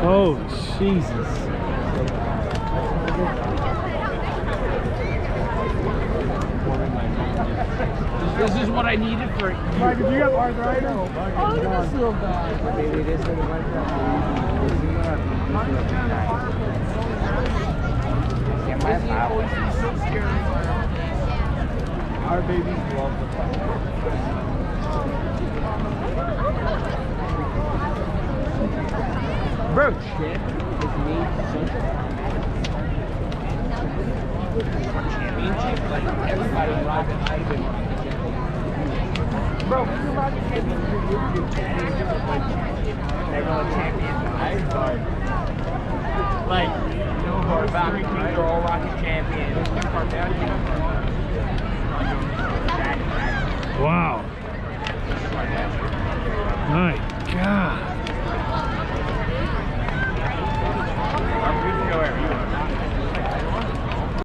Oh, Jesus. This is what I needed for you. Mike, if you have arthritis, Oh, that's so bad. maybe this is So scary. our babies love the fun. Bro, Chip is made such Championship, like everybody rocking Ivan. Bro, can you imagine taking your championship like everyone champion? Like, no more back, they're all rocking champions. Wow. Nice.